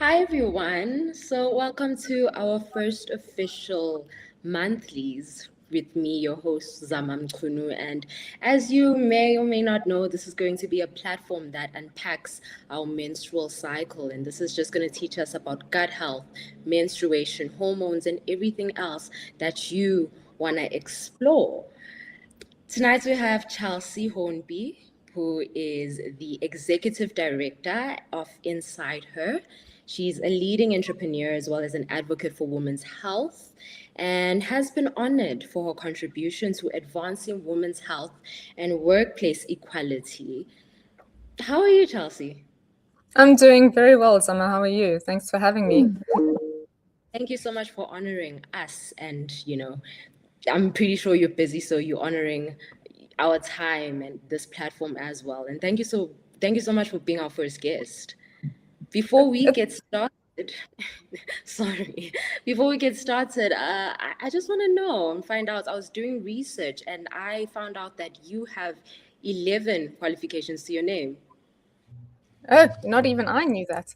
Hi everyone. So welcome to our first official monthlies with me, your host Zama. And as you may or may not know, this is going to be a platform that unpacks our menstrual cycle, and this is just going to teach us about gut health, menstruation, hormones, and everything else that you want to explore. Tonight we have Chelsea Hornby, who is the executive director of Inside Her. She's a leading entrepreneur as well as an advocate for women's health and has been honored for her contribution to advancing women's health and workplace equality. How are you, Chelsea? I'm doing very well, Zama. How are you? Thanks for having me. Thank you so much for honoring us. And, I'm pretty sure you're busy, so you're honoring our time and this platform as well. And thank you so much for being our first guest. Before we get started, sorry, before we get started, I just want to know and find out. I was doing research and I found out that you have 11 qualifications to your name. Oh, not even I knew that.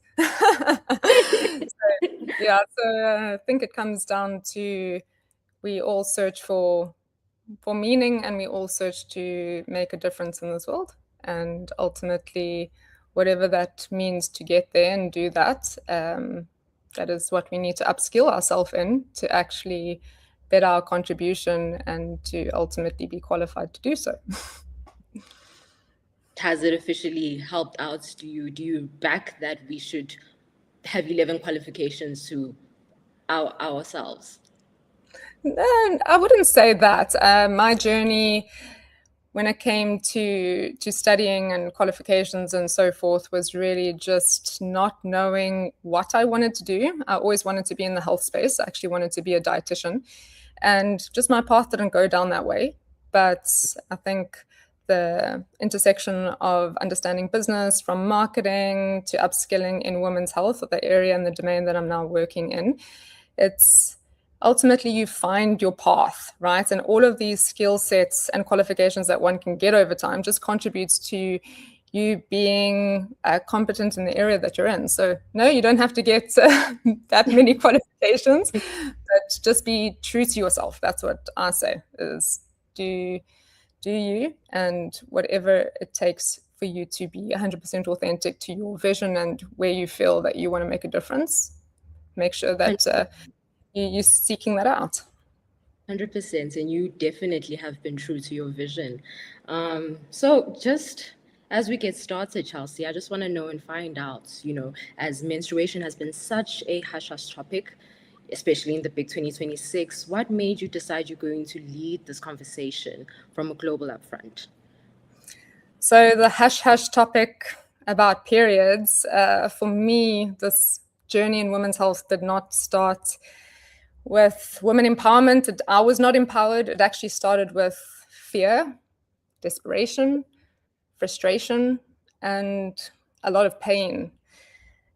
I think it comes down to we all search for meaning, and we all search to make a difference in this world. And ultimately, whatever that means to get there and do that, that is what we need to upskill ourselves in to actually better our contribution and to ultimately be qualified to do so. Has it officially helped out? Do you back that we should have 11 qualifications to ourselves? No, I wouldn't say that. My journey, when it came to studying and qualifications and so forth, was really just not knowing what I wanted to do. I always wanted to be in the health space. I actually wanted to be a dietitian, and just my path didn't go down that way. But I think the intersection of understanding business, from marketing to upskilling in women's health, the area and the domain that I'm now working in, it's ultimately you find your path, right? And all of these skill sets and qualifications that one can get over time just contributes to you being competent in the area that you're in. So no, you don't have to get that many qualifications, but just be true to yourself. That's what I say, is do you, and whatever it takes for you to be 100% authentic to your vision and where you feel that you want to make a difference, make sure that you're seeking that out. 100%, and you definitely have been true to your vision. So just as we get started, Chelsea, I just want to know and find out, as menstruation has been such a hush-hush topic, especially in the big 2026, what made you decide you're going to lead this conversation from a global upfront? So the hush-hush topic about periods, for me, this journey in women's health did not start with women empowerment. I was not empowered. It actually started with fear, desperation, frustration, and a lot of pain.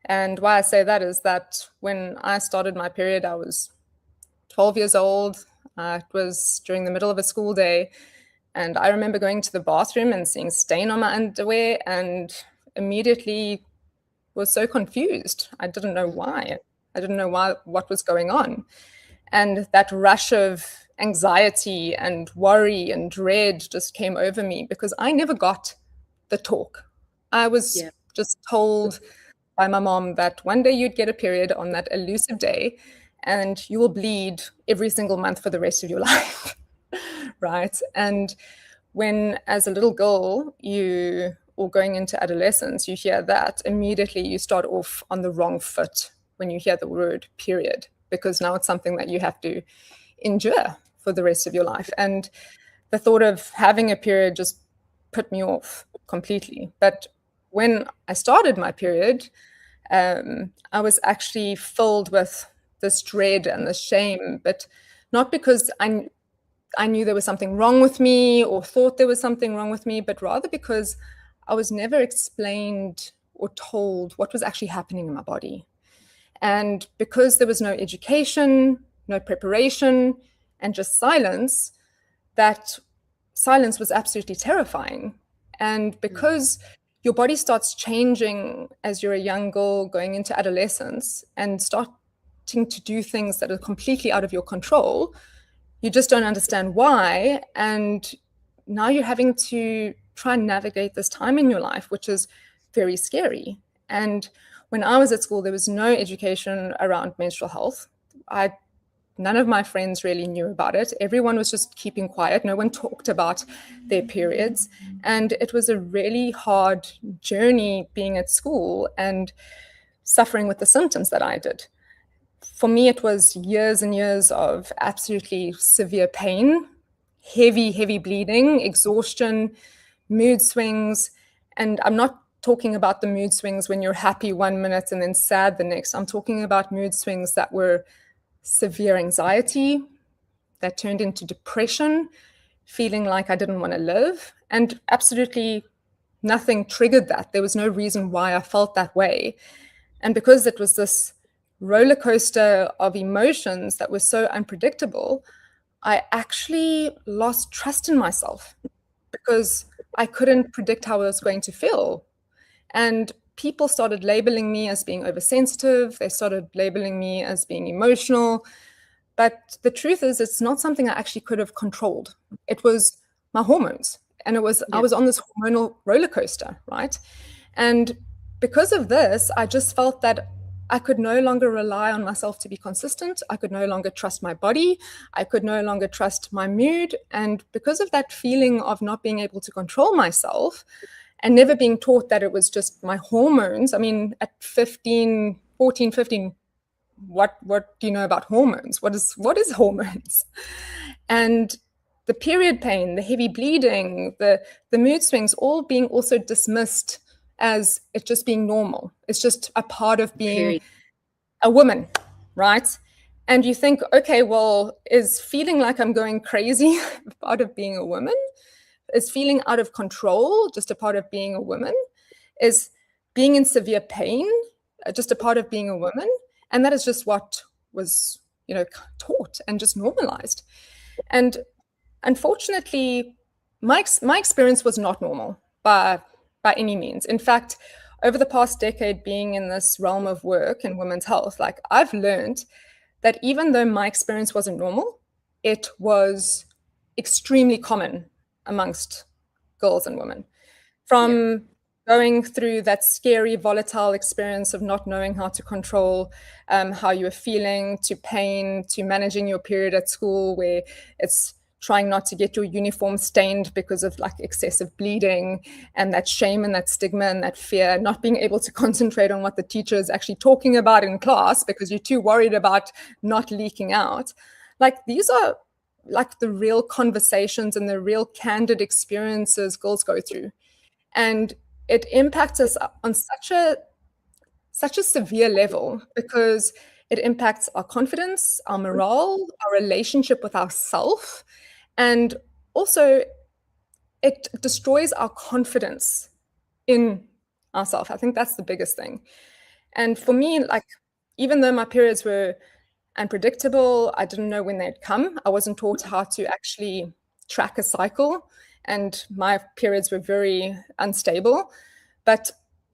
And why I say that is that when I started my period, I was 12 years old. It was during the middle of a school day. And I remember going to the bathroom and seeing stain on my underwear and immediately was so confused. I didn't know why. I didn't know what was going on. And that rush of anxiety and worry and dread just came over me because I never got the talk. I was just told by my mom that one day you'd get a period on that elusive day and you will bleed every single month for the rest of your life, right? And when, as a little girl, or going into adolescence, you hear that, immediately you start off on the wrong foot when you hear the word period, because now it's something that you have to endure for the rest of your life. And the thought of having a period just put me off completely. But when I started my period, I was actually filled with this dread and this shame, but not because I knew there was something wrong with me or thought there was something wrong with me, but rather because I was never explained or told what was actually happening in my body. And because there was no education, no preparation, and just silence, that silence was absolutely terrifying. And because your body starts changing as you're a young girl going into adolescence and starting to do things that are completely out of your control. You just don't understand why. And now you're having to try and navigate this time in your life, which is very scary. And when I was at school, there was no education around menstrual health. None of my friends really knew about it. Everyone was just keeping quiet. No one talked about their periods. And it was a really hard journey being at school and suffering with the symptoms that I did. For me, it was years and years of absolutely severe pain, heavy bleeding, exhaustion, mood swings. And I'm not talking about the mood swings when you're happy 1 minute and then sad the next. I'm talking about mood swings that were severe anxiety, that turned into depression, feeling like I didn't want to live. And absolutely nothing triggered that. There was no reason why I felt that way. And because it was this roller coaster of emotions that was so unpredictable, I actually lost trust in myself because I couldn't predict how I was going to feel. And people started labeling me as being oversensitive. They started labeling me as being emotional. But the truth is, it's not something I actually could have controlled. It was my hormones. And I was on this hormonal roller coaster, right? And because of this, I just felt that I could no longer rely on myself to be consistent. I could no longer trust my body. I could no longer trust my mood. And because of that feeling of not being able to control myself and never being taught that it was just my hormones, I mean, at 14, 15, what do you know about hormones? What is hormones? And the period pain, the heavy bleeding, the mood swings, all being also dismissed as it just being normal. It's just a part of being a woman, right? And you think, okay, well, is feeling like I'm going crazy a part of being a woman? Is feeling out of control just a part of being a woman? Is being in severe pain just a part of being a woman? And that is just what was, taught and just normalized. And unfortunately, my experience was not normal by any means. In fact, over the past decade being in this realm of work in women's health, like I've learned that even though my experience wasn't normal, it was extremely common amongst girls and women. From going through that scary, volatile experience of not knowing how to control how you were feeling, to pain, to managing your period at school where it's trying not to get your uniform stained because of like excessive bleeding and that shame and that stigma and that fear, not being able to concentrate on what the teacher is actually talking about in class because you're too worried about not leaking out. Like these are like the real conversations and the real candid experiences girls go through. And it impacts us on such a severe level because it impacts our confidence, our morale, our relationship with ourselves. And also, it destroys our confidence in ourselves. I think that's the biggest thing. And for me, like, even though my periods were unpredictable, I didn't know when they'd come. I wasn't taught how to actually track a cycle. And my periods were very unstable. But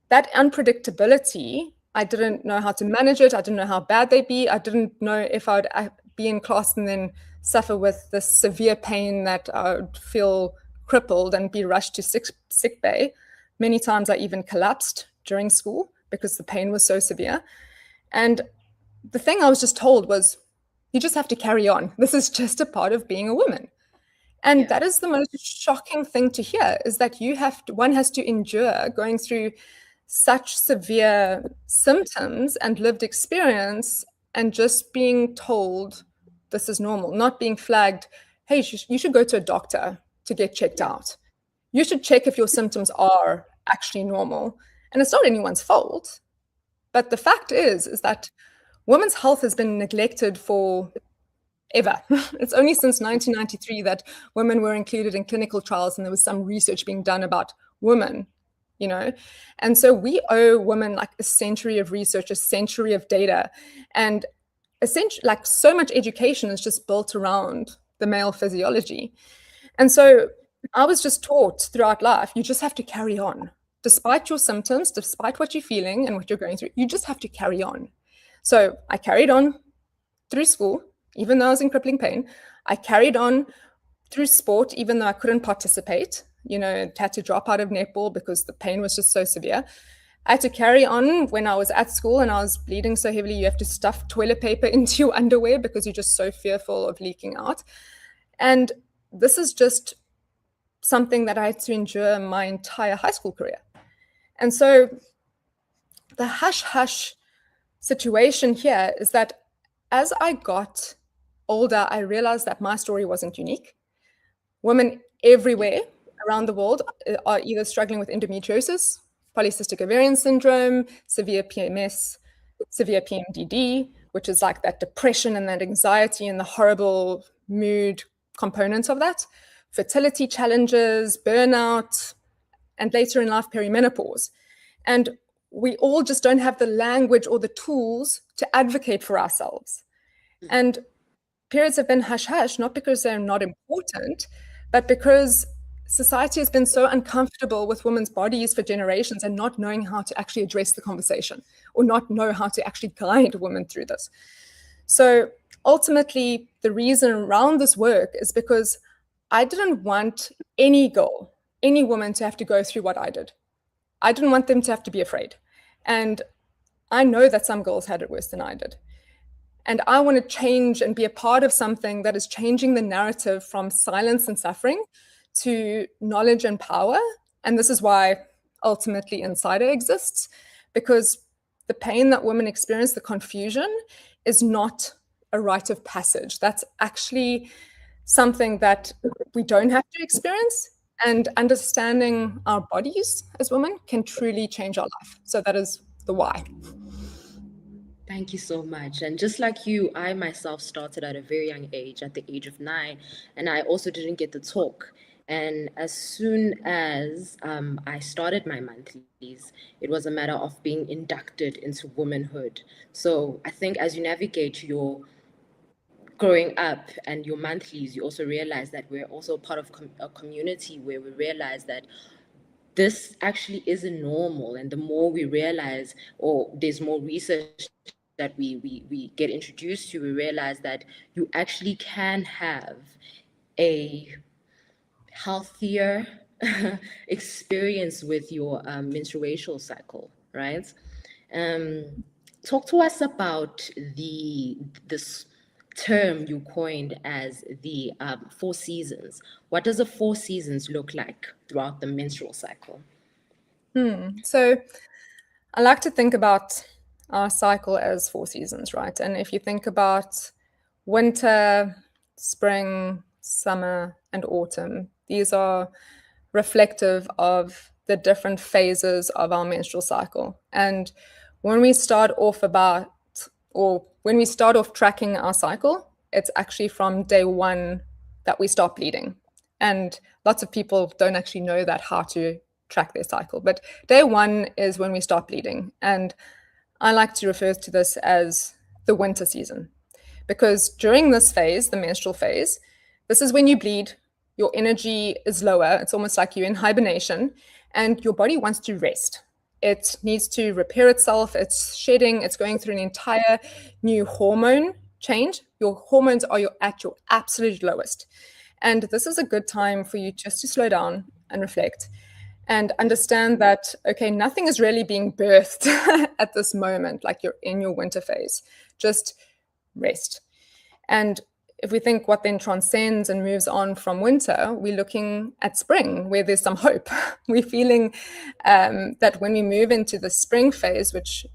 that unpredictability, I didn't know how to manage it. I didn't know how bad they'd be. I didn't know if I'd be in class and then suffer with this severe pain that I would feel crippled and be rushed to sick bay. Many times I even collapsed during school because the pain was so severe. And the thing I was just told was, you just have to carry on. This is just a part of being a woman. And that is the most shocking thing to hear, is that one has to endure going through such severe symptoms and lived experience and just being told this is normal, not being flagged, hey, you should go to a doctor to get checked out. You should check if your symptoms are actually normal. And it's not anyone's fault. But the fact is that women's health has been neglected for ever. It's only since 1993 that women were included in clinical trials and there was some research being done about women, And so we owe women like a century of research, a century of data. And essentially, like so much education is just built around the male physiology. And so I was just taught throughout life, you just have to carry on. despite your symptoms, despite what you're feeling and what you're going through, you just have to carry on. So I carried on through school, even though I was in crippling pain. I carried on through sport, even though I couldn't participate. Had to drop out of netball because the pain was just so severe. I had to carry on when I was at school and I was bleeding so heavily, you have to stuff toilet paper into your underwear because you're just so fearful of leaking out. And this is just something that I had to endure my entire high school career. And so the hush-hush situation here is that as I got older, I realized that my story wasn't unique. Women everywhere around the world are either struggling with endometriosis, polycystic ovarian syndrome, severe PMS, severe PMDD, which is like that depression and that anxiety and the horrible mood components of that, fertility challenges, burnout, and later in life, perimenopause. And we all just don't have the language or the tools to advocate for ourselves. And periods have been hush-hush, not because they're not important, but because society has been so uncomfortable with women's bodies for generations and not knowing how to actually address the conversation or not know how to actually guide women through this. So ultimately, the reason around this work is because I didn't want any girl, any woman to have to go through what I did. I didn't want them to have to be afraid. And I know that some girls had it worse than I did. And I want to change and be a part of something that is changing the narrative from silence and suffering to knowledge and power. And this is why ultimately Insider exists, because the pain that women experience, the confusion, is not a rite of passage. That's actually something that we don't have to experience. And understanding our bodies as women can truly change our life. So that is the why. Thank you so much. And just like you, I myself started at a very young age, at the age of 9, and I also didn't get the talk. And as soon as I started my monthlies, it was a matter of being inducted into womanhood. So I think as you navigate your growing up and your monthlies, you also realize that we're also part of a community where we realize that this actually isn't normal. And the more we realize, or there's more research that we get introduced to, we realize that you actually can have a healthier experience with your menstrual cycle, right? Talk to us about this term you coined as the 4 seasons. What does the 4 seasons look like throughout the menstrual cycle? So I like to think about our cycle as 4 seasons, right? And if you think about winter, spring, summer, and autumn, these are reflective of the different phases of our menstrual cycle. And when we start off tracking our cycle, it's actually from day 1 that we start bleeding. And lots of people don't actually know that, how to track their cycle. But day 1 is when we start bleeding. And I like to refer to this as the winter season, because during this phase, the menstrual phase, this is when you bleed, your energy is lower. It's almost like you're in hibernation and your body wants to rest. It needs to repair itself. It's shedding. It's going through an entire new hormone change. Your hormones are at your absolute lowest. And this is a good time for you just to slow down and reflect and understand that, okay, nothing is really being birthed at this moment, like you're in your winter phase. Just rest. And if we think what then transcends and moves on from winter, we're looking at spring, where there's some hope. We're feeling that when we move into the spring phase, which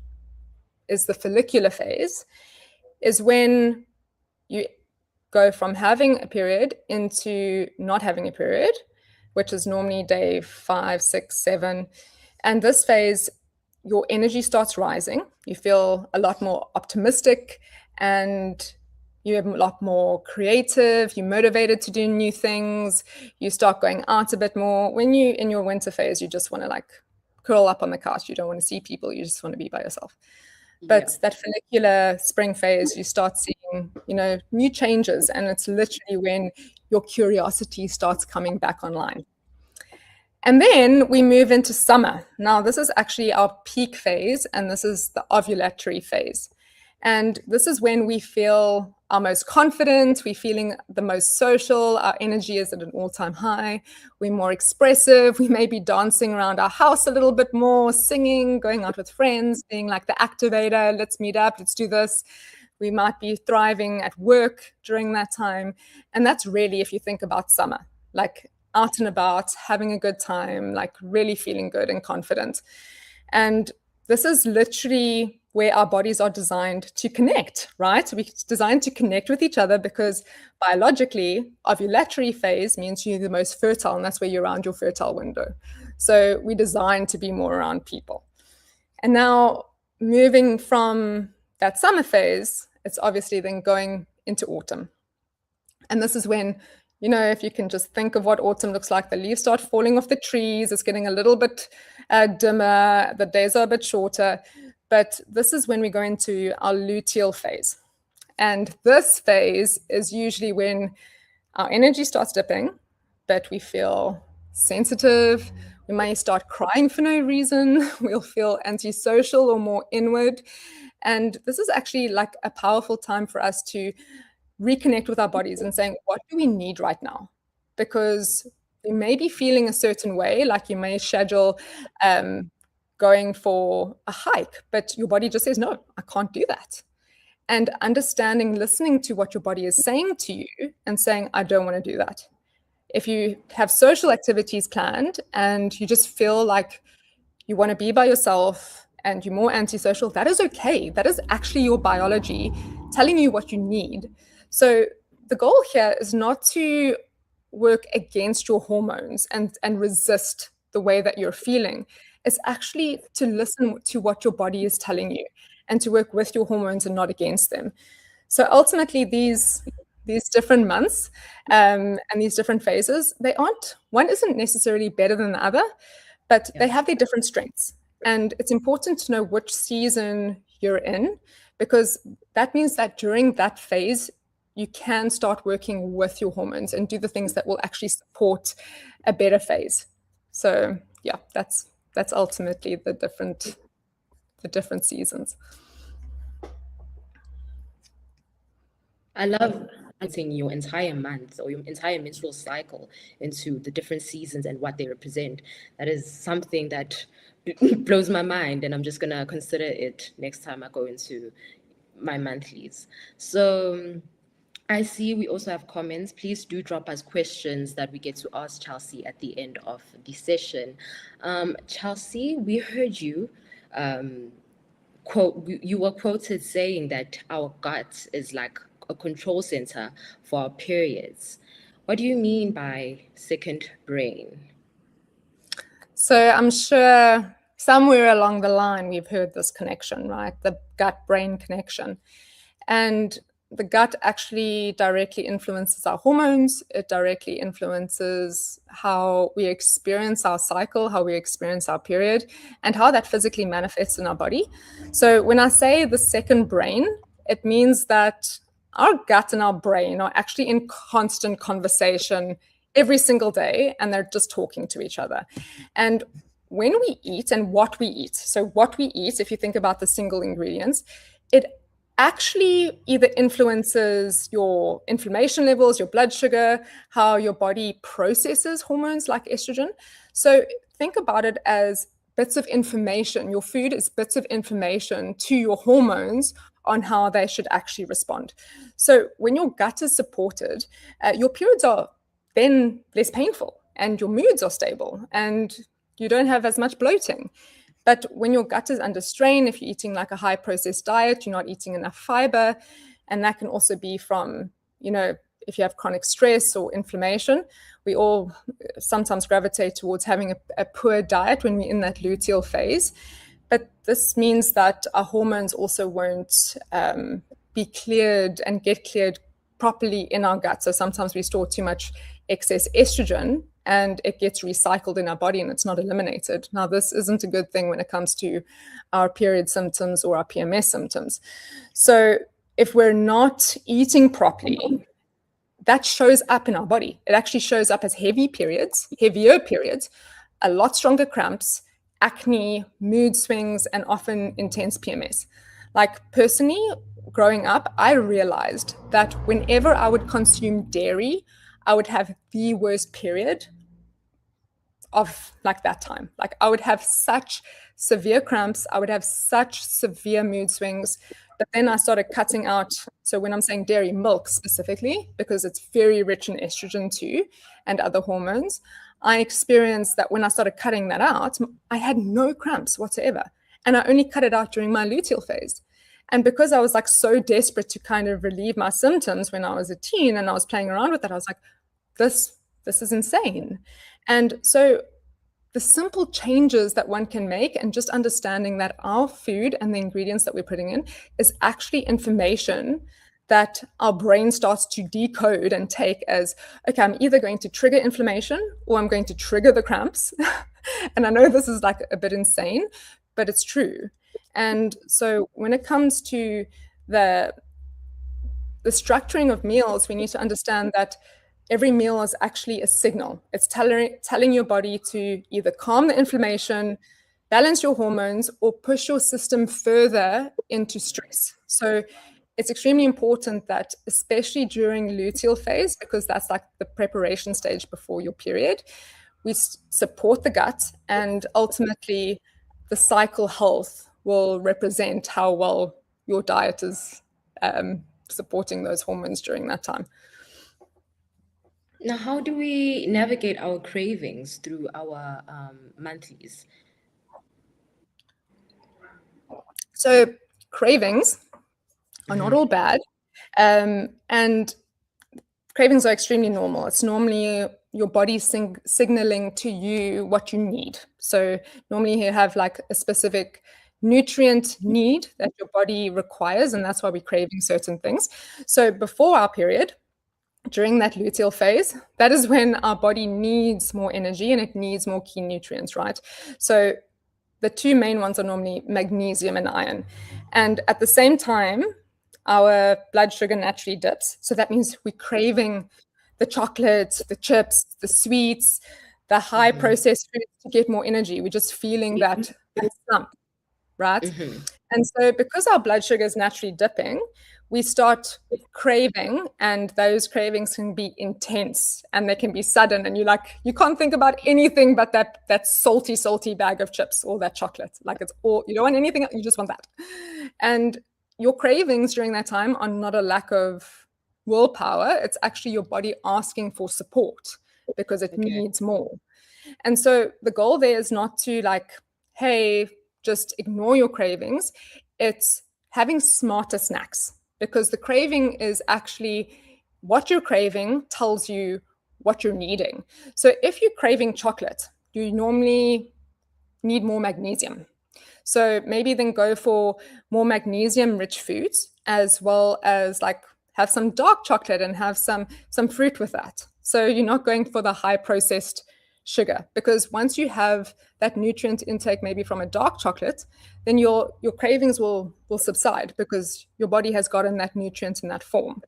is the follicular phase, is when you go from having a period into not having a period, which is normally day 5, 6, 7. And this phase, your energy starts rising. You feel a lot more optimistic and you're a lot more creative. You're motivated to do new things. You start going out a bit more. When you're in your winter phase, you just want to like curl up on the couch. You don't want to see people. You just want to be by yourself. But that follicular spring phase, you start seeing, new changes. And it's literally when your curiosity starts coming back online. And then we move into summer. Now, this is actually our peak phase, and this is the ovulatory phase. And this is when we feel our most confident, we're feeling the most social, our energy is at an all-time high, we're more expressive, we may be dancing around our house a little bit more, singing, going out with friends, being like the activator, let's meet up, let's do this. We might be thriving at work during that time. And that's really, if you think about summer, like out and about, having a good time, like really feeling good and confident. And this is literally where our bodies are designed to connect, right? We're designed to connect with each other because biologically, ovulatory phase means you're the most fertile, and that's where you're around your fertile window. So we're designed to be more around people. And now moving from that summer phase, it's obviously then going into autumn. And this is when, you know, if you can just think of what autumn looks like, the leaves start falling off the trees, it's getting a little bit dimmer, the days are a bit shorter. But this is when we go into our luteal phase. And this phase is usually when our energy starts dipping, but we feel sensitive. We may start crying for no reason. We'll feel antisocial or more inward. And this is actually like a powerful time for us to reconnect with our bodies and saying, what do we need right now? Because you may be feeling a certain way, like you may schedule going for a hike, but your body just says, no, I can't do that. And understanding, listening to what your body is saying to you and saying, I don't want to do that. If you have social activities planned and you just feel like you want to be by yourself and you're more antisocial, that is okay. That is actually your biology telling you what you need. So the goal here is not to work against your hormones and resist the way that you're feeling. It's actually to listen to what your body is telling you and to work with your hormones and not against them. So ultimately, these different months and these different phases, one isn't necessarily better than the other, but they have their different strengths. And it's important to know which season you're in, because that means that during that phase, you can start working with your hormones and do the things that will actually support a better phase. So yeah, that's ultimately the different seasons. I love putting your entire month or your entire menstrual cycle into the different seasons and what they represent. That is something that blows my mind, and I'm just gonna consider it next time I go into my monthlies. So I see we also have comments. Please do drop us questions that we get to ask Chelsea at the end of the session. Chelsea, we heard you you were quoted saying that our gut is like a control center for our periods. What do you mean by second brain? So I'm sure somewhere along the line we've heard this connection, right? The gut-brain connection. And the gut actually directly influences our hormones. It directly influences how we experience our cycle, how we experience our period, and how that physically manifests in our body. So when I say the second brain, it means that our gut and our brain are actually in constant conversation every single day, and they're just talking to each other. And when we eat and what we eat, so what we eat, if you think about the single ingredients, it actually either influences your inflammation levels, your blood sugar, how your body processes hormones like estrogen. So think about it as bits of information. Your food is bits of information to your hormones on how they should actually respond. So when your gut is supported, your periods are then less painful and your moods are stable and you don't have as much bloating. But when your gut is under strain, if you're eating like a high processed diet, you're not eating enough fiber, and that can also be from, if you have chronic stress or inflammation. We all sometimes gravitate towards having a poor diet when we're in that luteal phase. But this means that our hormones also won't be cleared and get cleared properly in our gut. So sometimes we store too much excess estrogen and it gets recycled in our body and it's not eliminated. Now, this isn't a good thing when it comes to our period symptoms or our PMS symptoms. So if we're not eating properly, that shows up in our body. It actually shows up as heavier periods, a lot stronger cramps, acne, mood swings, and often intense PMS. Like personally, growing up, I realized that whenever I would consume dairy, I would have the worst period of like that time. Like I would have such severe cramps, I would have such severe mood swings. But then I started cutting out. So when I'm saying dairy, milk specifically, because it's very rich in estrogen too and other hormones, I experienced that when I started cutting that out, I had no cramps whatsoever. And I only cut it out during my luteal phase. And because I was like so desperate to kind of relieve my symptoms when I was a teen and I was playing around with it, I was like, this is insane. And so the simple changes that one can make, and just understanding that our food and the ingredients that we're putting in is actually information that our brain starts to decode and take as, okay, I'm either going to trigger inflammation or I'm going to trigger the cramps. And I know this is like a bit insane, but it's true. And so when it comes to the structuring of meals, we need to understand that every meal is actually a signal. It's telling your body to either calm the inflammation, balance your hormones, or push your system further into stress. So it's extremely important that, especially during luteal phase, because that's like the preparation stage before your period, we support the gut, and ultimately the cycle health will represent how well your diet is supporting those hormones during that time. Now, how do we navigate our cravings through our monthlies? So cravings are not all bad, and cravings are extremely normal. It's normally your body signaling to you what you need. So normally you have like a specific nutrient need that your body requires, and that's why we're craving certain things. So before our period, during that luteal phase, that is when our body needs more energy and it needs more key nutrients, right? So the two main ones are normally magnesium and iron. And at the same time, our blood sugar naturally dips. So that means we're craving the chocolate, the chips, the sweets, the high processed foods to get more energy. We're just feeling that slump, right? And so because our blood sugar is naturally dipping, we start craving, and those cravings can be intense and they can be sudden, and you can't think about anything but that salty bag of chips or that chocolate. Like it's all, you don't want anything, you just want that. And your cravings during that time are not a lack of willpower, it's actually your body asking for support because it needs more. And so the goal there is not to like, hey, just ignore your cravings. It's having smarter snacks, because the craving is actually what you're craving tells you what you're needing. So if you're craving chocolate, you normally need more magnesium. So maybe then go for more magnesium rich foods, as well as like have some dark chocolate and have some fruit with that. So you're not going for the high processed sugar, because once you have that nutrient intake maybe from a dark chocolate, then your cravings will subside, because your body has gotten that nutrient in that form.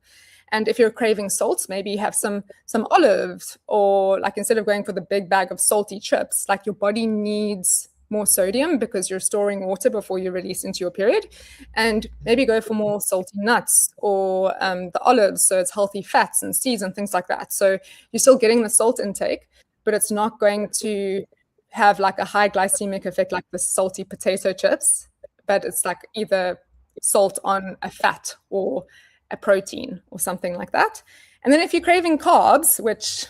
And if you're craving salts, maybe you have some olives, or like instead of going for the big bag of salty chips, like your body needs more sodium because you're storing water before you release into your period, and maybe go for more salty nuts or the olives, so it's healthy fats and seeds and things like that. So you're still getting the salt intake, but it's not going to have like a high glycemic effect like the salty potato chips, but it's like either salt on a fat or a protein or something like that. And then if you're craving carbs, which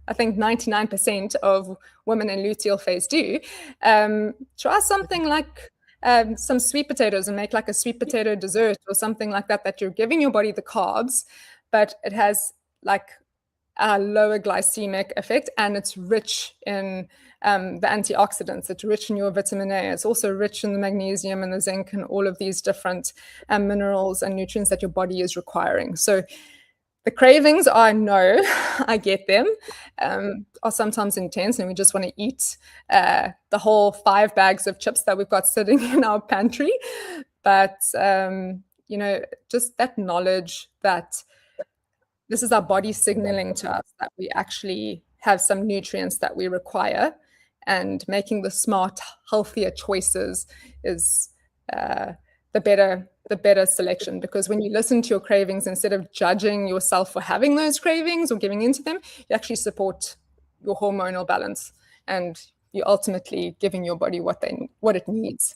I think 99% of women in luteal phase do, try something like some sweet potatoes and make like a sweet potato dessert or something like that, that you're giving your body the carbs, but it has like a lower glycemic effect, and it's rich in the antioxidants. It's rich in your vitamin A. It's also rich in the magnesium and the zinc and all of these different minerals and nutrients that your body is requiring. So the cravings are, no, I get them, are sometimes intense, and we just want to eat the whole 5 bags of chips that we've got sitting in our pantry. But, just that knowledge that this is our body signaling to us that we actually have some nutrients that we require, and making the smart, healthier choices is the better selection. Because when you listen to your cravings, instead of judging yourself for having those cravings or giving into them, you actually support your hormonal balance, and you're ultimately giving your body what it needs.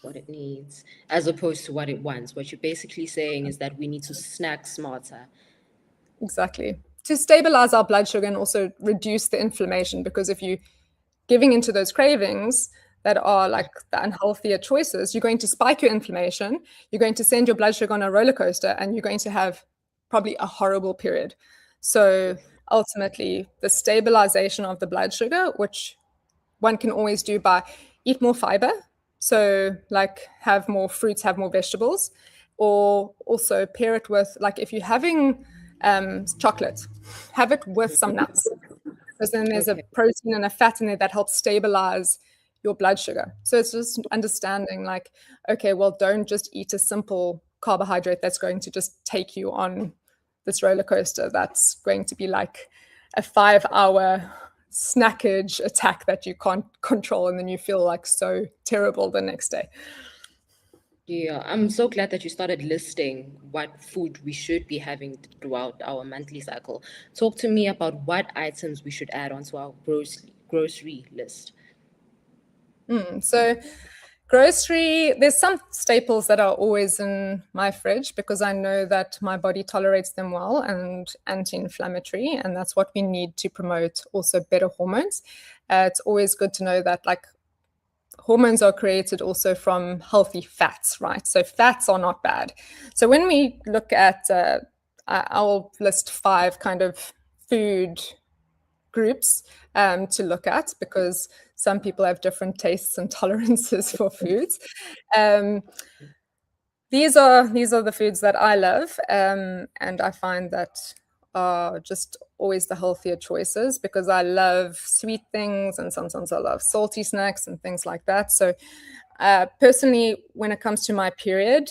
What it needs, as opposed to what it wants. What you're basically saying is that we need to snack smarter. Exactly. To stabilize our blood sugar and also reduce the inflammation, because if you're giving into those cravings that are like the unhealthier choices, you're going to spike your inflammation, you're going to send your blood sugar on a roller coaster, and you're going to have probably a horrible period. So ultimately, the stabilization of the blood sugar, which one can always do by eat more fiber, so like have more fruits, have more vegetables, or also pair it with, like if you're having chocolate, have it with some nuts, because then there's a protein and a fat in there that helps stabilize your blood sugar. So it's just understanding like, okay, well, don't just eat a simple carbohydrate that's going to just take you on this roller coaster that's going to be like a 5-hour snackage attack that you can't control, and then you feel like so terrible the next day. Yeah, I'm so glad that you started listing what food we should be having throughout our monthly cycle. Talk to me about what items we should add onto our grocery list. So grocery, there's some staples that are always in my fridge because I know that my body tolerates them well and anti-inflammatory, and that's what we need to promote also better hormones. It's always good to know that like hormones are created also from healthy fats, right? So fats are not bad. So when we look at, I'll list 5 kind of food groups to look at, because some people have different tastes and tolerances for foods. These are the foods that I love, and I find that are just always the healthier choices, because I love sweet things and sometimes I love salty snacks and things like that. So personally, when it comes to my period,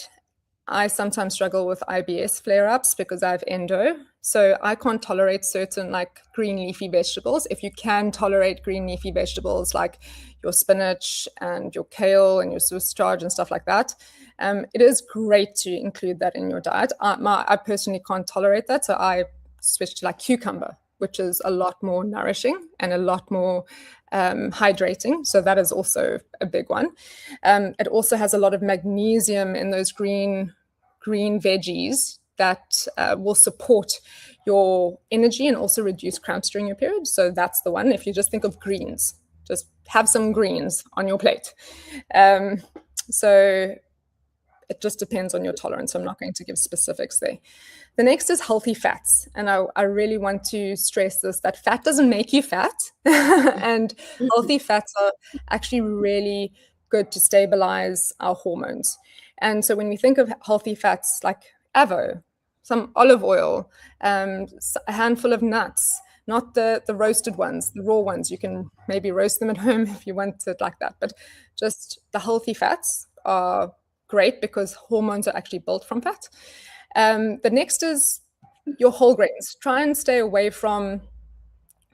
I sometimes struggle with IBS flare-ups because I have endo. So I can't tolerate certain like green leafy vegetables. If you can tolerate green leafy vegetables like your spinach and your kale and your Swiss chard and stuff like that, it is great to include that in your diet. I personally can't tolerate that, so I switched to like cucumber, which is a lot more nourishing and a lot more hydrating. So that is also a big one. It also has a lot of magnesium in those green veggies that will support your energy and also reduce cramps during your period. So that's the one. If you just think of greens, just have some greens on your plate. So it just depends on your tolerance. I'm not going to give specifics there. The next is healthy fats. And I really want to stress this, that fat doesn't make you fat. And healthy fats are actually really good to stabilize our hormones. And so when we think of healthy fats like avo, some olive oil, a handful of nuts, not the roasted ones, the raw ones. You can maybe roast them at home if you want it like that. But just the healthy fats are great because hormones are actually built from fat. The next is your whole grains. Try and stay away from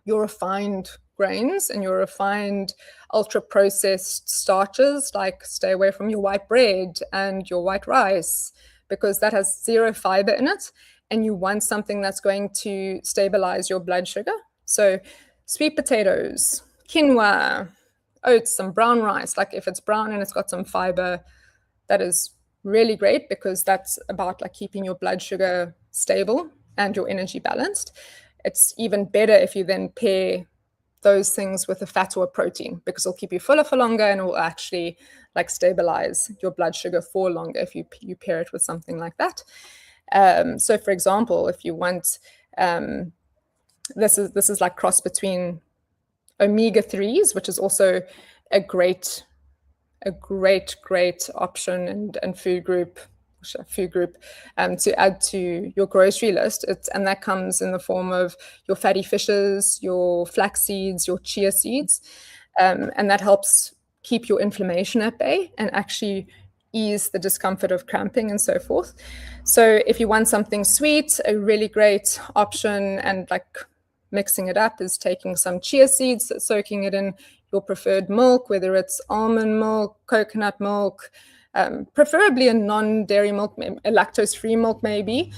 your refined grains and your refined ultra processed starches. Like stay away from your white bread and your white rice, because that has 0 fiber in it, and you want something that's going to stabilize your blood sugar. So sweet potatoes, quinoa, oats, some brown rice. Like if it's brown and it's got some fiber, that is really great, because that's about like keeping your blood sugar stable and your energy balanced. It's even better if you then pair those things with a fat or a protein, because it'll keep you fuller for longer and it will actually like stabilize your blood sugar for longer if you pair it with something like that. So for example, if you want, this is like cross between omega-3s, which is also a great option and food group to add to your grocery list. And that comes in the form of your fatty fishes, your flax seeds, your chia seeds, and that helps keep your inflammation at bay and actually ease the discomfort of cramping and so forth. So if you want something sweet, a really great option and like mixing it up is taking some chia seeds, soaking it in your preferred milk, whether it's almond milk, coconut milk, preferably a non-dairy milk, a lactose-free milk maybe.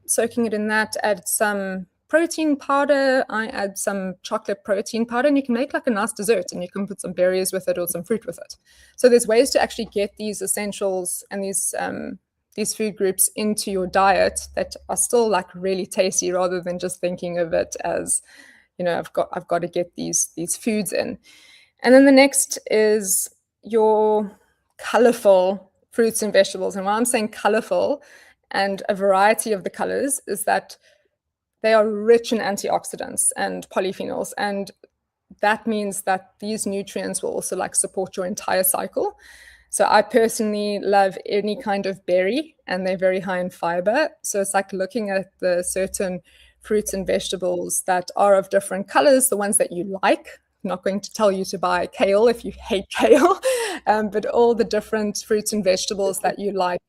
Soaking it in that, add some protein powder. I add some chocolate protein powder, and you can make like a nice dessert, and you can put some berries with it or some fruit with it. So there's ways to actually get these essentials and these food groups into your diet that are still like really tasty, rather than just thinking of it as, I've got to get these foods in. And then the next is your colorful fruits and vegetables. And why I'm saying colorful and a variety of the colors is that they are rich in antioxidants and polyphenols, and that means that these nutrients will also like support your entire cycle. So I personally love any kind of berry, and they're very high in fiber. So it's like looking at the certain fruits and vegetables that are of different colors, the ones that you like. I'm not going to tell you to buy kale if you hate kale, but all the different fruits and vegetables that you like,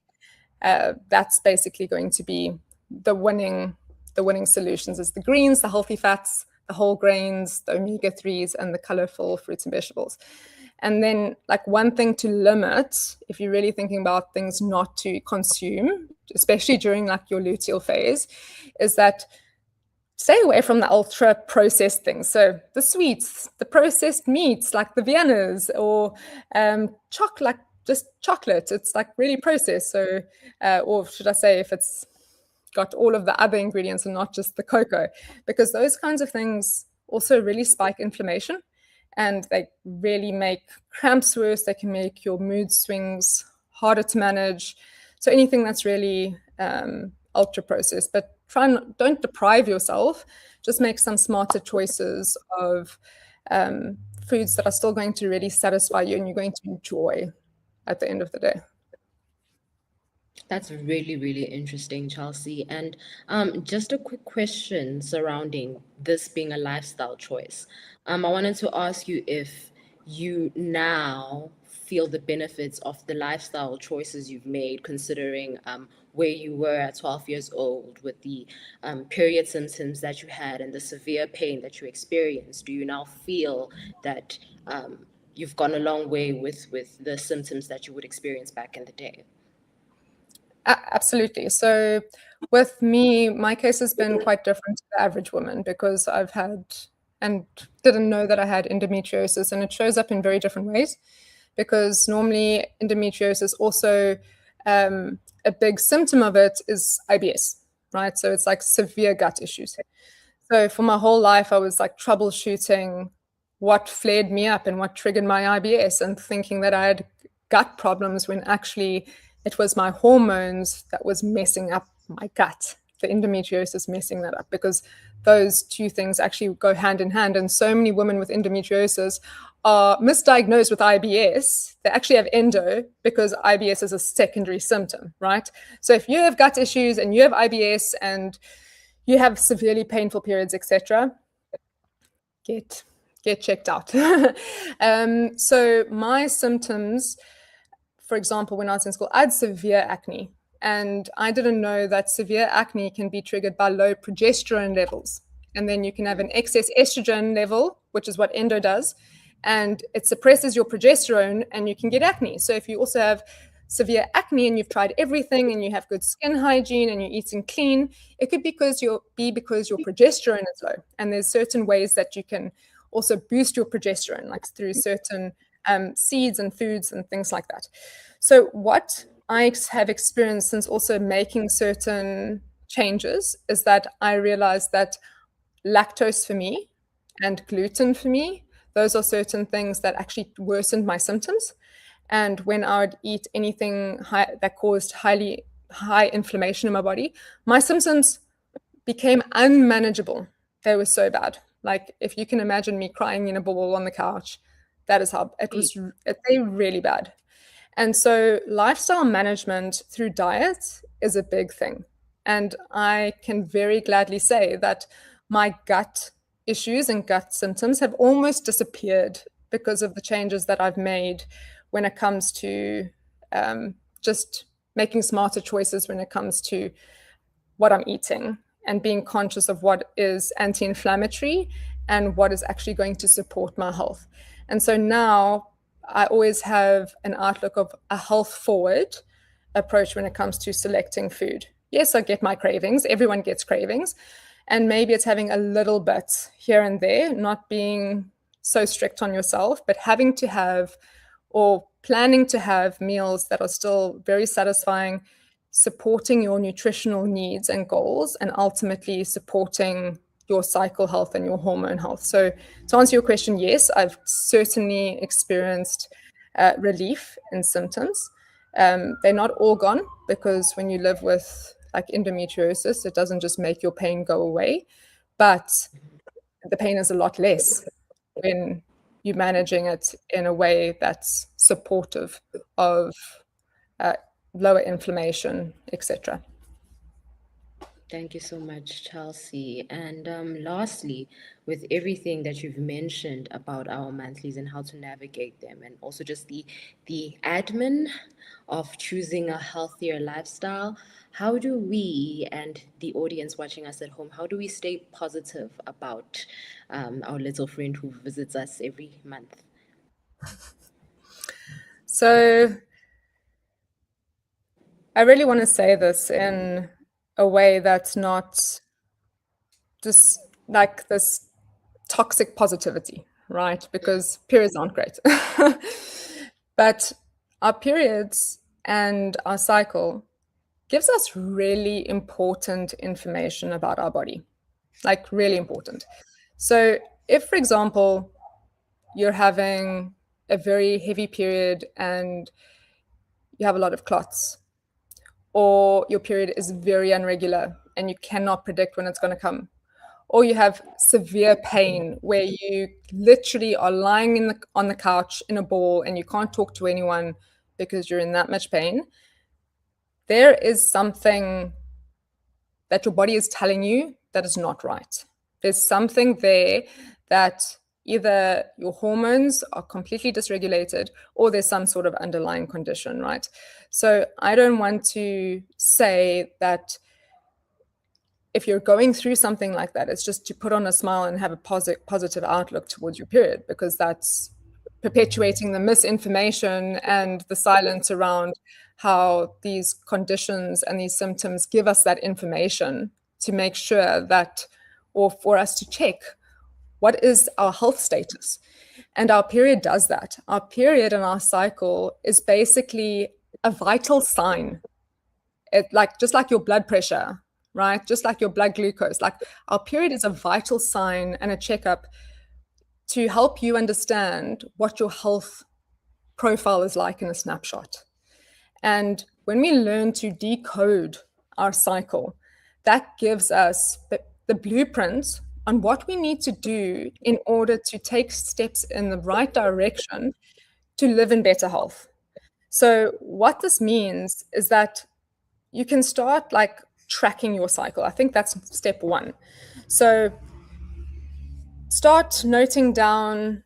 that's basically going to be the winning solutions, is the greens, the healthy fats, the whole grains, the omega-3s, and the colorful fruits and vegetables. And then like one thing to limit, if you're really thinking about things not to consume, especially during like your luteal phase, is that stay away from the ultra processed things. So the sweets, the processed meats, like the Viennas, or chocolate, just chocolate. It's like really processed. So, or should I say, if it's got all of the other ingredients and not just the cocoa, because those kinds of things also really spike inflammation, and they really make cramps worse. They can make your mood swings harder to manage. So anything that's really ultra processed, but don't deprive yourself. Just make some smarter choices of foods that are still going to really satisfy you and you're going to enjoy at the end of the day. That's really, really interesting, Chelsea. And just a quick question surrounding this being a lifestyle choice. I wanted to ask you if you now feel the benefits of the lifestyle choices you've made, considering where you were at 12 years old with the period symptoms that you had and the severe pain that you experienced. Do you now feel that you've gone a long way with the symptoms that you would experience back in the day? Absolutely. So with me, my case has been quite different to the average woman, because I've had and didn't know that I had endometriosis, and it shows up in very different ways, because normally endometriosis also, a big symptom of it is IBS, right? So it's like severe gut issues. So for my whole life, I was like troubleshooting what flared me up and what triggered my IBS, and thinking that I had gut problems, when actually it was my hormones that was messing up my gut, the endometriosis messing that up, because those two things actually go hand in hand. And so many women with endometriosis are misdiagnosed with IBS. They actually have endo because IBS is a secondary symptom, right? So if you have gut issues and you have IBS and you have severely painful periods, etc., get checked out. So my symptoms, for example, when I was in school, I had severe acne. And I didn't know that severe acne can be triggered by low progesterone levels. And then you can have an excess estrogen level, which is what endo does. And it suppresses your progesterone and you can get acne. So if you also have severe acne and you've tried everything and you have good skin hygiene and you're eating clean, it could be because your progesterone is low. And there's certain ways that you can also boost your progesterone, like through certain seeds and foods and things like that. So what I have experienced since also making certain changes is that I realized that lactose for me and gluten for me, those are certain things that actually worsened my symptoms. And when I would eat anything that caused high inflammation in my body, my symptoms became unmanageable. They were so bad. Like if you can imagine me crying in a ball on the couch, that is how it was. They were really bad. And so lifestyle management through diet is a big thing. And I can very gladly say that my gut issues and gut symptoms have almost disappeared because of the changes that I've made when it comes to just making smarter choices when it comes to what I'm eating and being conscious of what is anti-inflammatory and what is actually going to support my health. And so now I always have an outlook of a health forward approach when it comes to selecting food. Yes, I get my cravings. Everyone gets cravings. And maybe it's having a little bit here and there, not being so strict on yourself, but having to have or planning to have meals that are still very satisfying, supporting your nutritional needs and goals, and ultimately supporting your cycle health and your hormone health. So to answer your question, yes, I've certainly experienced relief in symptoms. They're not all gone, because when you live with like endometriosis, it doesn't just make your pain go away, but the pain is a lot less when you're managing it in a way that's supportive of lower inflammation, etc. Thank you so much, Chelsea. And lastly, with everything that you've mentioned about our monthlies and how to navigate them, and also just the admin of choosing a healthier lifestyle, how do we and the audience watching us at home, how do we stay positive about our little friend who visits us every month? So I really want to say this in a way that's not just like this toxic positivity, right? Because periods aren't great. But our periods and our cycle gives us really important information about our body, like really important. So if, for example, you're having a very heavy period and you have a lot of clots, or your period is very unregular and you cannot predict when it's going to come, or you have severe pain where you literally are lying on the couch in a ball and you can't talk to anyone because you're in that much pain, there is something that your body is telling you that is not right. There's something there that either your hormones are completely dysregulated or there's some sort of underlying condition, right? So I don't want to say that if you're going through something like that, it's just to put on a smile and have a positive outlook towards your period, because that's perpetuating the misinformation and the silence around how these conditions and these symptoms give us that information to make sure that, or for us to check what is our health status. And our period does that. Our period and our cycle is basically a vital sign. Just like your blood pressure, right? Just like your blood glucose. Like our period is a vital sign and a checkup to help you understand what your health profile is like in a snapshot. And when we learn to decode our cycle, that gives us the blueprint on what we need to do in order to take steps in the right direction to live in better health. So what this means is that you can start like tracking your cycle. I think that's step one. So start noting down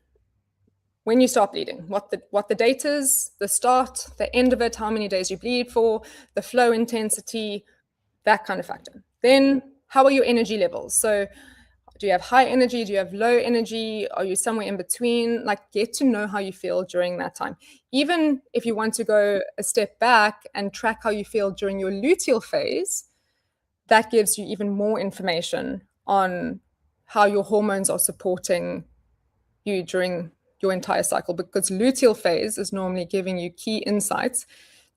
when you start bleeding, what the date is, the start, the end of it, how many days you bleed for, the flow intensity, that kind of factor. Then how are your energy levels? So do you have high energy? Do you have low energy? Are you somewhere in between? Like, get to know how you feel during that time. Even if you want to go a step back and track how you feel during your luteal phase, that gives you even more information on how your hormones are supporting you during your entire cycle, because luteal phase is normally giving you key insights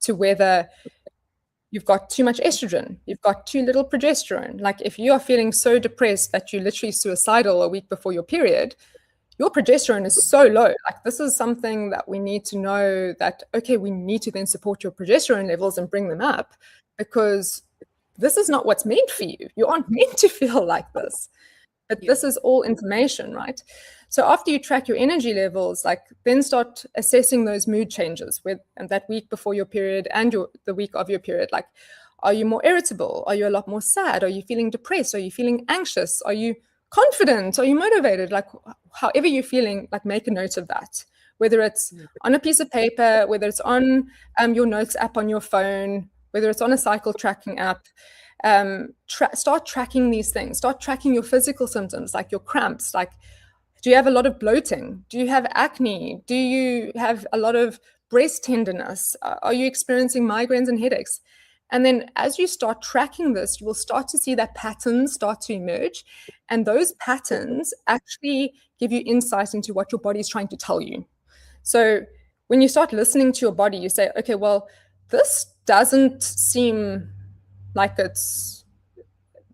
to whether you've got too much estrogen, you've got too little progesterone. Like if you are feeling so depressed that you're literally suicidal a week before your period, your progesterone is so low. Like this is something that we need to know that, okay, we need to then support your progesterone levels and bring them up, because this is not what's meant for you. You aren't meant to feel like this. But this is all information, right? So after you track your energy levels, like then start assessing those mood changes and that week before your period and the week of your period. Like, are you more irritable? Are you a lot more sad? Are you feeling depressed? Are you feeling anxious? Are you confident? Are you motivated? Like however you're feeling, like make a note of that. Whether it's on a piece of paper, whether it's on your notes app on your phone, whether it's on a cycle tracking app. Start tracking these things. Start tracking your physical symptoms, like your cramps. Like, Do you have a lot of bloating? Do you have acne? Do you have a lot of breast tenderness? Are you experiencing migraines and headaches? And then as you start tracking this, you will start to see that patterns start to emerge. And those patterns actually give you insight into what your body is trying to tell you. So when you start listening to your body, you say, okay, well, this doesn't seem like this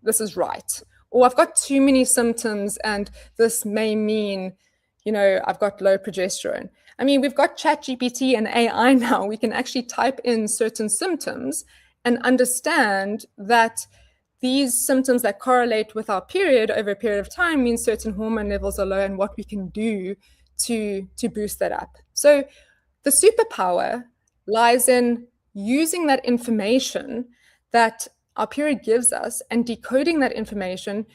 is right. Or I've got too many symptoms and this may mean, I've got low progesterone. I mean, we've got ChatGPT and AI now. We can actually type in certain symptoms and understand that these symptoms that correlate with our period over a period of time mean certain hormone levels are low and what we can do to boost that up. So the superpower lies in using that information that our period gives us and decoding that information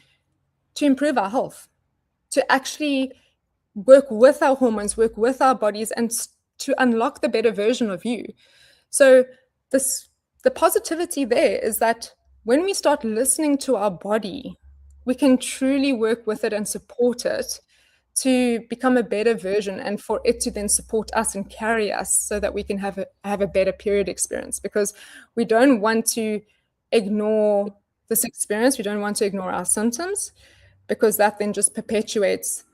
to improve our health, to actually work with our hormones, work with our bodies, and to unlock the better version of you. So the positivity there is that when we start listening to our body, we can truly work with it and support it to become a better version and for it to then support us and carry us so that we can have a better period experience, because we don't want to ignore this experience. We don't want to ignore our symptoms, because that then just perpetuates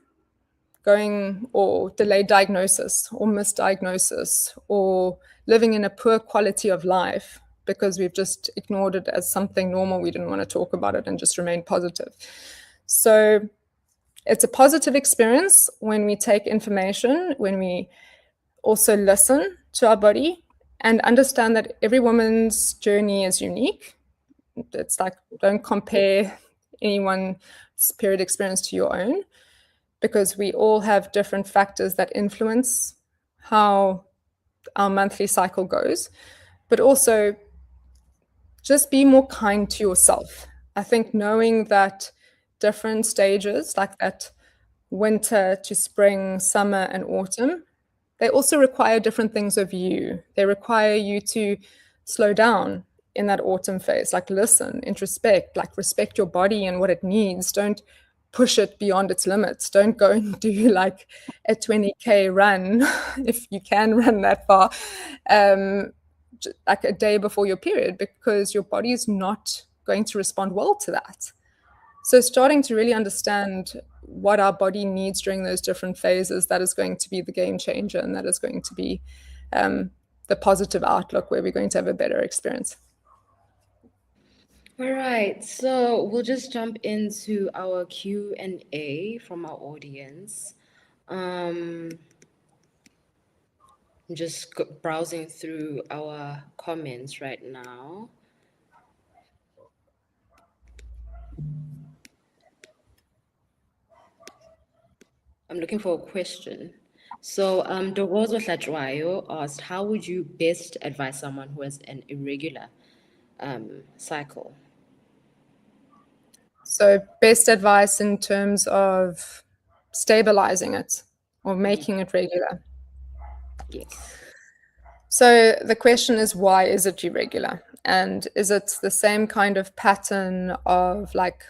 going or delayed diagnosis or misdiagnosis or living in a poor quality of life because we've just ignored it as something normal. We didn't want to talk about it and just remain positive. So it's a positive experience when we take information, when we also listen to our body and understand that every woman's journey is unique. It's like, don't compare anyone's period experience to your own, because we all have different factors that influence how our monthly cycle goes. But also just be more kind to yourself. I think knowing that different stages, like that winter to spring, summer, and autumn, they also require different things of you. They require you to slow down in that autumn phase, like listen, introspect, like respect your body and what it needs. Don't push it beyond its limits. Don't go and do like a 20K run, if you can run that far, like a day before your period, because your body is not going to respond well to that. So starting to really understand what our body needs during those different phases, that is going to be the game changer, and that is going to be the positive outlook where we're going to have a better experience. All right, so we'll just jump into our Q&A from our audience. I'm just browsing through our comments right now. I'm looking for a question. So, Dorozo Hlajwayo asked, how would you best advise someone who has an irregular cycle? So best advice in terms of stabilizing it or making it regular. Yes. So the question is, why is it irregular? And is it the same kind of pattern of like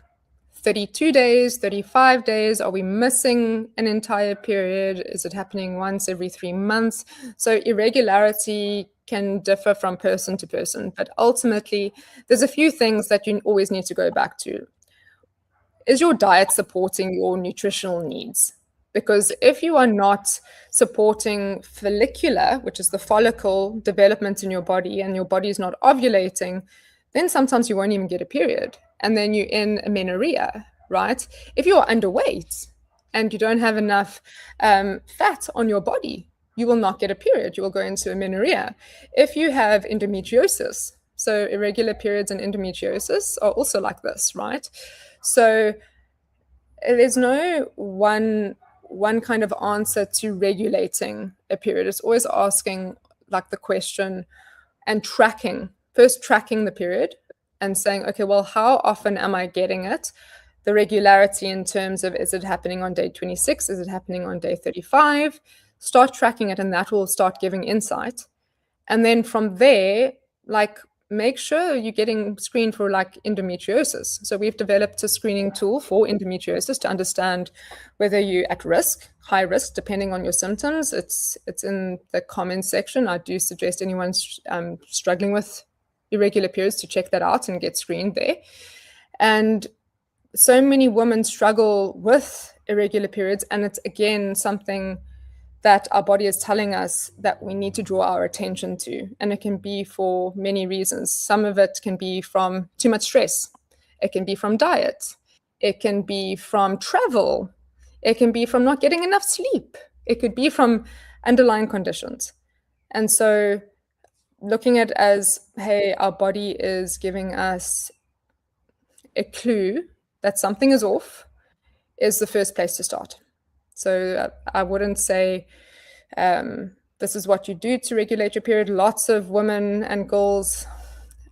32 days, 35 days? Are we missing an entire period? Is it happening once every 3 months? So irregularity can differ from person to person, but ultimately there's a few things that you always need to go back to. Is your diet supporting your nutritional needs? Because if you are not supporting follicular, which is the follicle development in your body, and your body is not ovulating, then sometimes you won't even get a period. And then you're in amenorrhea, right? If you are underweight and you don't have enough fat on your body, you will not get a period. You will go into amenorrhea. If you have endometriosis, so irregular periods and endometriosis are also like this, right? So there's no one kind of answer to regulating a period. It's always asking like the question and first tracking the period and saying, okay, well, how often am I getting it? The regularity in terms of, is it happening on day 26? Is it happening on day 35? Start tracking it, and that will start giving insight. And then from there, like make sure you're getting screened for like endometriosis. So we've developed a screening tool for endometriosis to understand whether you're at risk, high risk, depending on your symptoms. It's in the comments section. I do suggest anyone struggling with irregular periods to check that out and get screened there. And so many women struggle with irregular periods, and it's again something that our body is telling us that we need to draw our attention to. And it can be for many reasons. Some of it can be from too much stress. It can be from diet. It can be from travel. It can be from not getting enough sleep. It could be from underlying conditions. And so looking at it as, hey, our body is giving us a clue that something is off is the first place to start. So I wouldn't say this is what you do to regulate your period. Lots of women and girls,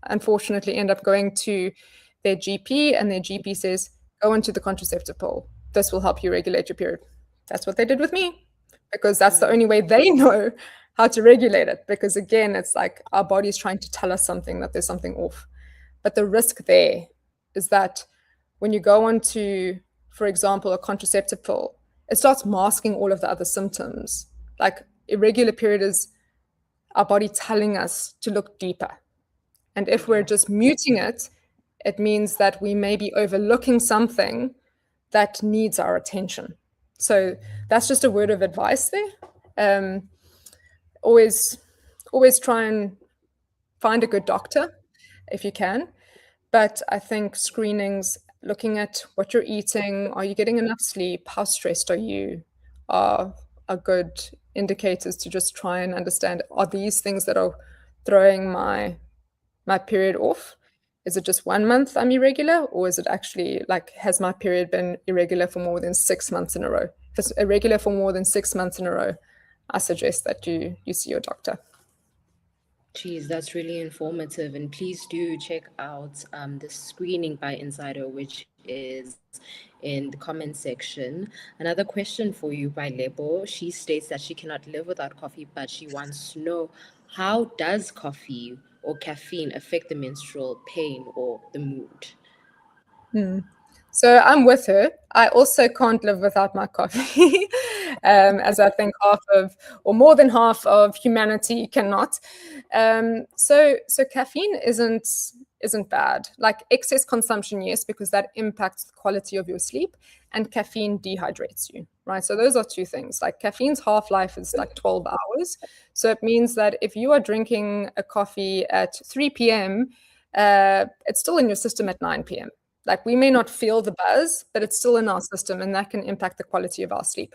unfortunately, end up going to their GP, and their GP says, go into the contraceptive pill. This will help you regulate your period. That's what they did with me, because that's the only way they know how to regulate it. Because again, it's like our body's trying to tell us something, that there's something off. But the risk there is that when you go on to, for example, a contraceptive pill, it starts masking all of the other symptoms. Like irregular period is our body telling us to look deeper. And if we're just muting it, it means that we may be overlooking something that needs our attention. So that's just a word of advice there. Always try and find a good doctor if you can. But I think screenings, looking at what you're eating, are you getting enough sleep, how stressed are you, are good indicators to just try and understand, are these things that are throwing my period off? Is it just 1 month I'm irregular, or is it actually like, has my period been irregular for more than 6 months in a row? If it's irregular for more than 6 months in a row, I suggest that you see your doctor. Geez, that's really informative. And please do check out the screening by Insider, which is in the comment section. Another question for you by Lebo. She states that she cannot live without coffee, but she wants to know, how does coffee or caffeine affect the menstrual pain or the mood? So I'm with her. I also can't live without my coffee, as I think half of, or more than half of humanity cannot. So caffeine isn't bad. Like excess consumption, yes, because that impacts the quality of your sleep, and caffeine dehydrates you, right? So those are two things. Like caffeine's half-life is like 12 hours. So it means that if you are drinking a coffee at 3 p.m., it's still in your system at 9 p.m. Like we may not feel the buzz, but it's still in our system, and that can impact the quality of our sleep.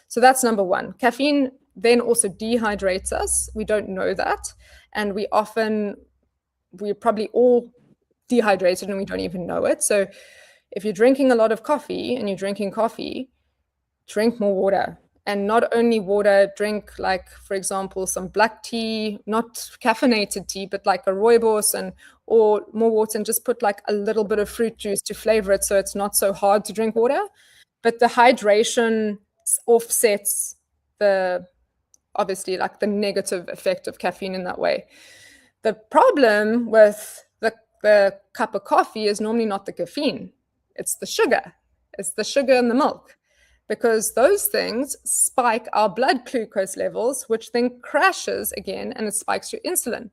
So that's number one. Caffeine then also dehydrates us. We don't know that. And we're probably all dehydrated and we don't even know it. So if you're drinking a lot of coffee and you're drinking coffee, drink more water. And not only water, drink like, for example, some black tea, not caffeinated tea, but like a rooibos, or more water, and just put like a little bit of fruit juice to flavor it so it's not so hard to drink water. But the hydration offsets obviously like the negative effect of caffeine in that way. The problem with the cup of coffee is normally not the caffeine, it's the sugar. It's the sugar in the milk. Because those things spike our blood glucose levels, which then crashes again, and it spikes your insulin.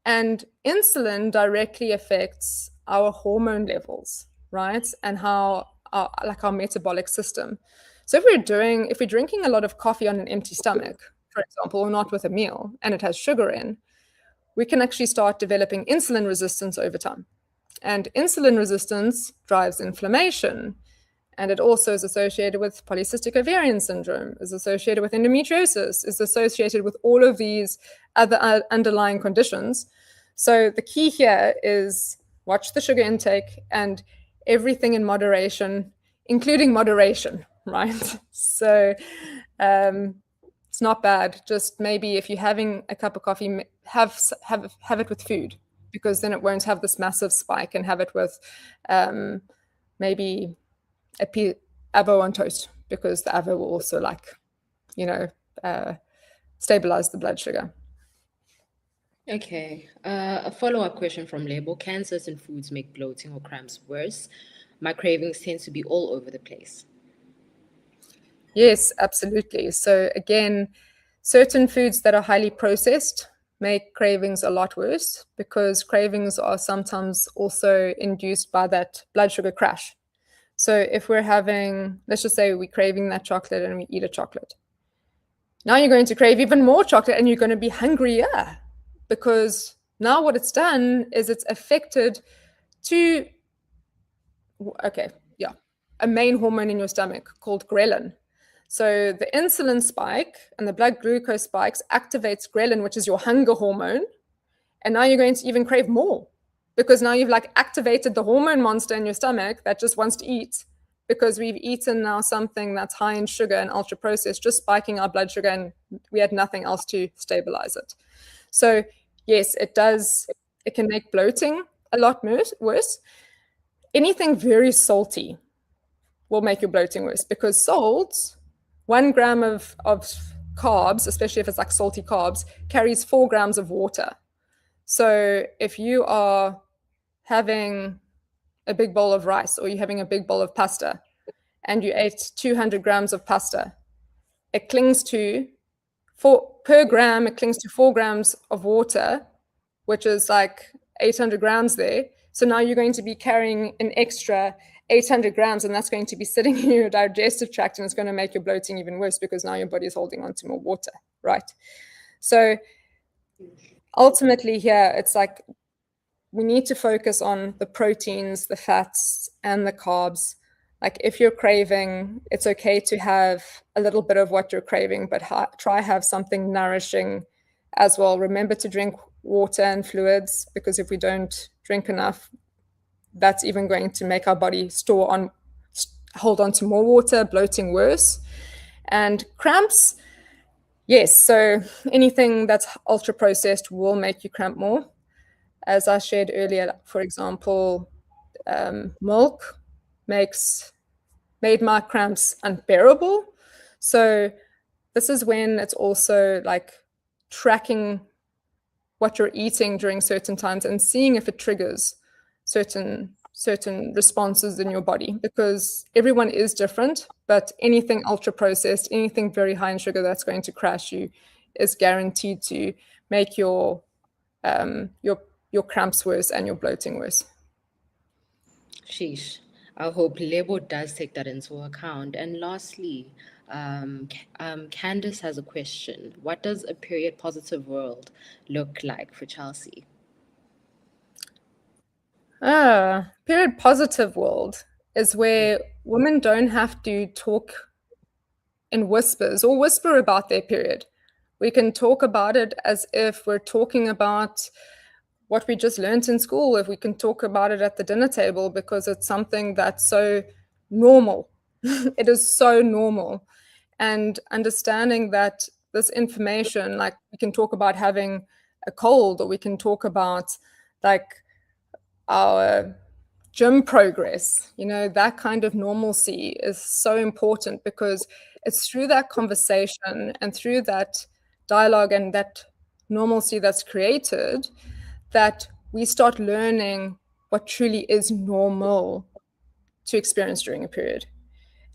And insulin directly affects our hormone levels, right? And how our metabolic system. So if we're drinking a lot of coffee on an empty stomach, for example, or not with a meal, and it has sugar in, we can actually start developing insulin resistance over time. And insulin resistance drives inflammation. And it also is associated with polycystic ovarian syndrome, is associated with endometriosis, is associated with all of these other underlying conditions. So the key here is watch the sugar intake and everything in moderation, including moderation, right? So it's not bad. Just maybe if you're having a cup of coffee, have it with food, because then it won't have this massive spike, and have it with maybe avo on toast, because the avo will also stabilize the blood sugar. Okay. A follow-up question from Label. Can certain foods make bloating or cramps worse? My cravings tend to be all over the place. Yes, absolutely. So again, certain foods that are highly processed make cravings a lot worse because cravings are sometimes also induced by that blood sugar crash. So if we're having, let's just say we're craving that chocolate and we eat a chocolate. Now you're going to crave even more chocolate and you're going to be hungrier because now what it's done is it's affected two, okay, yeah, a main hormone in your stomach called ghrelin. So the insulin spike and the blood glucose spikes activates ghrelin, which is your hunger hormone. And now you're going to even crave more because now you've like activated the hormone monster in your stomach that just wants to eat because we've eaten now something that's high in sugar and ultra processed, just spiking our blood sugar, and we had nothing else to stabilize it. So yes, it does. It can make bloating a lot worse. Anything very salty will make your bloating worse because salt, 1 gram of carbs, especially if it's like salty carbs, carries 4 grams of water. So if you are having a big bowl of rice or you're having a big bowl of pasta and you ate 200 grams of pasta, it clings to per gram, it clings to 4 grams of water, which is like 800 grams there. So now you're going to be carrying an extra 800 grams, and that's going to be sitting in your digestive tract, and it's going to make your bloating even worse because now your body is holding on to more water, right? So ultimately, here it's like we need to focus on the proteins, the fats, and the carbs. Like if you're craving, it's okay to have a little bit of what you're craving, but try have something nourishing as well. Remember to drink water and fluids because if we don't drink enough, that's even going to make our body hold on to more water, bloating worse. And cramps, yes, so anything that's ultra processed will make you cramp more. As I shared earlier, for example, milk made my cramps unbearable. So this is when it's also like tracking what you're eating during certain times and seeing if it triggers certain responses in your body because everyone is different, but anything ultra processed, anything very high in sugar that's going to crash you is guaranteed to make your cramps worse and your bloating worse. Sheesh. I hope Lebo does take that into account. And lastly, Candice has a question. What does a period positive world look like for Chelsea? Period positive world is where women don't have to talk in whispers or whisper about their period. We can talk about it as if we're talking about what we just learned in school, if we can talk about it at the dinner table, because it's something that's so normal. It is so normal. And understanding that this information, like we can talk about having a cold, or we can talk about like our gym progress, that kind of normalcy is so important because it's through that conversation and through that dialogue and that normalcy that's created that we start learning what truly is normal to experience during a period.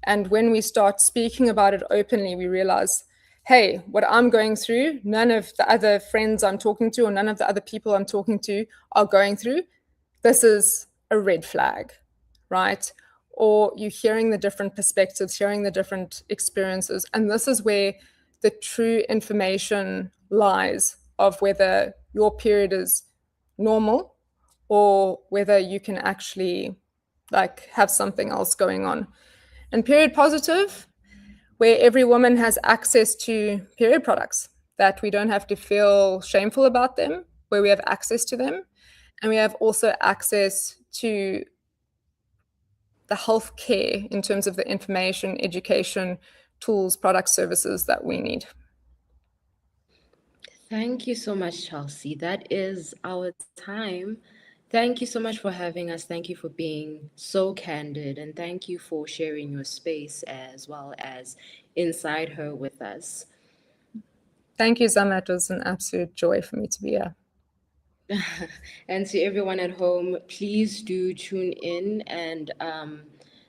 And when we start speaking about it openly, we realize, hey, what I'm going through, none of the other friends I'm talking to or none of the other people I'm talking to are going through. This is a red flag, right? Or you're hearing the different perspectives, hearing the different experiences. And this is where the true information lies of whether your period is normal or whether you can actually like have something else going on. And period positive, where every woman has access to period products, that we don't have to feel shameful about them, where we have access to them. And we have also access to the health care in terms of the information, education, tools, products, services that we need. Thank you so much, Chelsea. That is our time. Thank you so much for having us. Thank you for being so candid. And thank you for sharing your space as well as inside her with us. Thank you, Zama. It was an absolute joy for me to be here. And to everyone at home, please do tune in and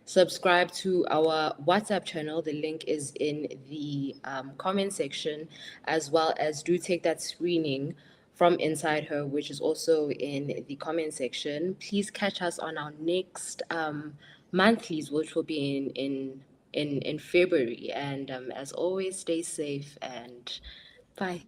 subscribe to our WhatsApp channel. The link is in the comment section, as well as do take that screening from Inside Her, which is also in the comment section. Please catch us on our next monthlies, which will be in February. And as always, stay safe and bye.